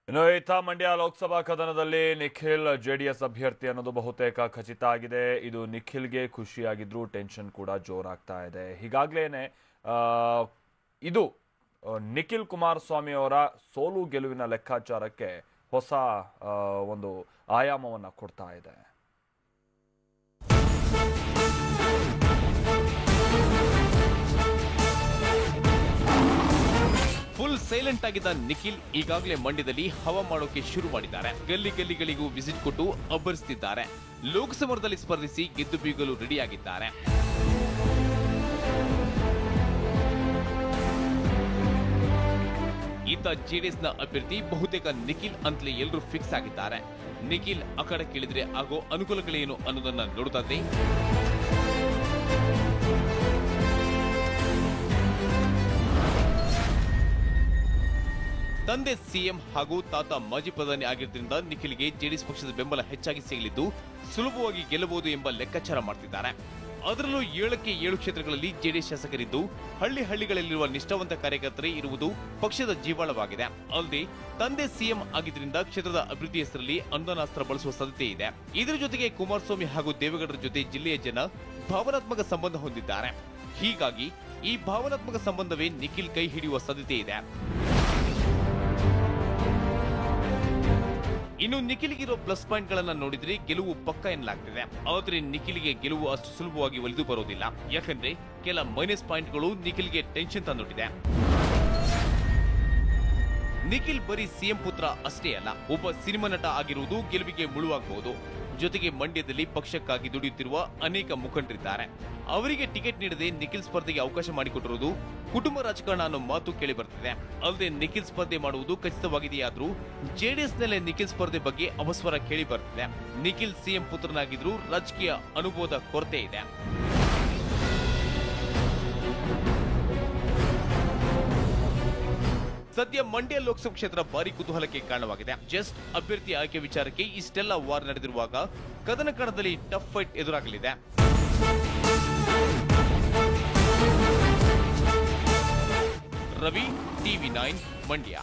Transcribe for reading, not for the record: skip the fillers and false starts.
ಇನ್ನು ಇತ್ತ ಮಂಡ್ಯ ಲೋಕಸಭಾ ಕದನದಲ್ಲಿ ನಿಖಿಲ್ ಜೆಡಿಎಸ್ ಅಭ್ಯರ್ಥಿ ಅನ್ನೋದು ಬಹುತೇಕ ಖಚಿತ ಆಗಿದೆ. ಇದು ನಿಖಿಲ್ಗೆ ಖುಷಿಯಾಗಿದ್ರು ಟೆನ್ಷನ್ ಕೂಡ ಜೋರಾಗ್ತಾ ಇದೆ. ಹೀಗಾಗ್ಲೇನೆ ಇದು ನಿಖಿಲ್ ಕುಮಾರಸ್ವಾಮಿ ಅವರ ಸೋಲು ಗೆಲುವಿನ ಲೆಕ್ಕಾಚಾರಕ್ಕೆ ಹೊಸ ಒಂದು ಆಯಾಮವನ್ನ ಕೊಡ್ತಾ ಇದೆ. ಫುಲ್ ಸೈಲೆಂಟ್ ಆಗಿದ್ದ ನಿಖಿಲ್ ಈಗಾಗಲೇ ಮಂಡ್ಯದಲ್ಲಿ ಹವಾ ಮಾಡೋಕೆ ಶುರು ಮಾಡಿದ್ದಾರೆ. ಗಲ್ಲಿ ಗಲ್ಲಿಗಳಿಗೂ ವಿಸಿಟ್ ಕೊಟ್ಟು ಅಬ್ಬರಿಸುತ್ತಿದ್ದಾರೆ. ಲೋಕಸಭಾದಲ್ಲಿ ಸ್ಪರ್ಧಿಸಿ ಗೆದ್ದು ಬೀಗಲು ರೆಡಿಯಾಗಿದ್ದಾರೆ. ಈತ ಜೆಡಿಎಸ್ನ ಅಭ್ಯರ್ಥಿ ಬಹುತೇಕ ನಿಖಿಲ್ ಅಂತಲೇ ಎಲ್ಲರೂ ಫಿಕ್ಸ್ ಆಗಿದ್ದಾರೆ. ನಿಖಿಲ್ ಅಖಾಡಕ್ಕಿಳಿದ್ರೆ ಆಗೋ ಅನುಕೂಲಗಳೇನು ಅನ್ನೋದನ್ನ ನೋಡುತ್ತದೆ. ತಂದೆ ಸಿಎಂ ಹಾಗೂ ತಾತ ಮಾಜಿ ಪ್ರಧಾನಿ ಆಗಿದ್ದರಿಂದ ನಿಖಿಲ್ಗೆ ಜೆಡಿಎಸ್ ಪಕ್ಷದ ಬೆಂಬಲ ಹೆಚ್ಚಾಗಿ ಸಿಗಲಿದ್ದು ಸುಲಭವಾಗಿ ಗೆಲ್ಲಬಹುದು ಎಂಬ ಲೆಕ್ಕಾಚಾರ ಮಾಡ್ತಿದ್ದಾರೆ. ಅದರಲ್ಲೂ 7ಕ್ಕೆ 7 ಕ್ಷೇತ್ರಗಳಲ್ಲಿ ಜೆಡಿಎಸ್ ಶಾಸಕರಿದ್ದು ಹಳ್ಳಿಗಳಲ್ಲಿರುವ ನಿಷ್ಠಾವಂತ ಕಾರ್ಯಕರ್ತರೇ ಇರುವುದು ಪಕ್ಷದ ಜೀವಾಳವಾಗಿದೆ. ಅಲ್ಲದೆ ತಂದೆ ಸಿಎಂ ಆಗಿದ್ದರಿಂದ ಕ್ಷೇತ್ರದ ಅಭಿವೃದ್ಧಿ ಹೆಸರಲ್ಲಿ ಅನುದಾನಾಸ್ತ್ರ ಬಳಸುವ ಸಾಧ್ಯತೆ ಇದೆ. ಇದರ ಜೊತೆಗೆ ಕುಮಾರಸ್ವಾಮಿ ಹಾಗೂ ದೇವೇಗೌಡರ ಜೊತೆ ಜಿಲ್ಲೆಯ ಜನ ಭಾವನಾತ್ಮಕ ಸಂಬಂಧ ಹೊಂದಿದ್ದಾರೆ. ಹೀಗಾಗಿ ಈ ಭಾವನಾತ್ಮಕ ಸಂಬಂಧವೇ ನಿಖಿಲ್ ಕೈ ಹಿಡಿಯುವ ಸಾಧ್ಯತೆ ಇದೆ. ಇನ್ನು ನಿಖಿಲ್ಗಿರೋ ಪ್ಲಸ್ ಪಾಯಿಂಟ್ ಗಳನ್ನ ನೋಡಿದ್ರೆ ಗೆಲುವು ಪಕ್ಕ ಎನ್ನಲಾಗ್ತಿದೆ. ಆದರೆ ನಿಖಿಲ್ಗೆ ಗೆಲುವು ಅಷ್ಟು ಸುಲಭವಾಗಿ ಒಲಿದು ಬರೋದಿಲ್ಲ. ಯಾಕಂದ್ರೆ ಕೆಲ ಮೈನಸ್ ಪಾಯಿಂಟ್ಗಳು ನಿಖಿಲ್ಗೆ ಟೆನ್ಷನ್ ತಂದೊಡ್ಡಿದೆ. ನಿಖಿಲ್ ಬರೀ ಸಿಎಂ ಪುತ್ರ ಅಷ್ಟೇ ಅಲ್ಲ, ಒಬ್ಬ ಸಿನಿಮಾ ನಟ ಆಗಿರುವುದು ಗೆಲುವಿಗೆ ಮುಳುವಾಗಬಹುದು. ಜೊತೆಗೆ ಮಂಡ್ಯದಲ್ಲಿ ಪಕ್ಷಕ್ಕಾಗಿ ದುಡಿಯುತ್ತಿರುವ ಅನೇಕ ಮುಖಂಡರಿದ್ದಾರೆ. ಅವರಿಗೆ ಟಿಕೆಟ್ ನೀಡದೆ ನಿಖಿಲ್ ಸ್ಪರ್ಧೆಗೆ ಅವಕಾಶ ಮಾಡಿಕೊಟ್ಟಿರುವುದು ಕುಟುಂಬ ರಾಜಕಾರಣ ಅನ್ನೋ ಮಾತು ಕೇಳಿ ಬರ್ತಿದೆ. ಅಲ್ಲದೆ ನಿಖಿಲ್ ಸ್ಪರ್ಧೆ ಮಾಡುವುದು ಖಚಿತವಾಗಿದೆಯಾದ್ರೂ ಜೆಡಿಎಸ್ನಲ್ಲೇ ನಿಖಿಲ್ ಸ್ಪರ್ಧೆ ಬಗ್ಗೆ ಅಪಸ್ವರ ಕೇಳಿ ಬರ್ತಿದೆ. ನಿಖಿಲ್ ಸಿಎಂ ಪುತ್ರನಾಗಿದ್ರೂ ರಾಜಕೀಯ ಅನುಭವದ ಕೊರತೆ ಇದೆ. ಸದ್ಯ ಮಂಡ್ಯ ಲೋಕಸಭಾ ಕ್ಷೇತ್ರ ಭಾರಿ ಕುತೂಹಲಕ್ಕೆ ಕಾರಣವಾಗಿದೆ. ಜಸ್ಟ್ ಅಭ್ಯರ್ಥಿ ಆಯ್ಕೆ ವಿಚಾರಕ್ಕೆ ಇಷ್ಟೆಲ್ಲ ವಾರ್ ನಡೆದಿರುವಾಗ ಕದನ ಕಣದಲ್ಲಿ ಟಫ್ ಫೈಟ್ ಎದುರಾಗಲಿದೆ. ರವಿ, ಟಿವಿ9 ಮಂಡ್ಯ.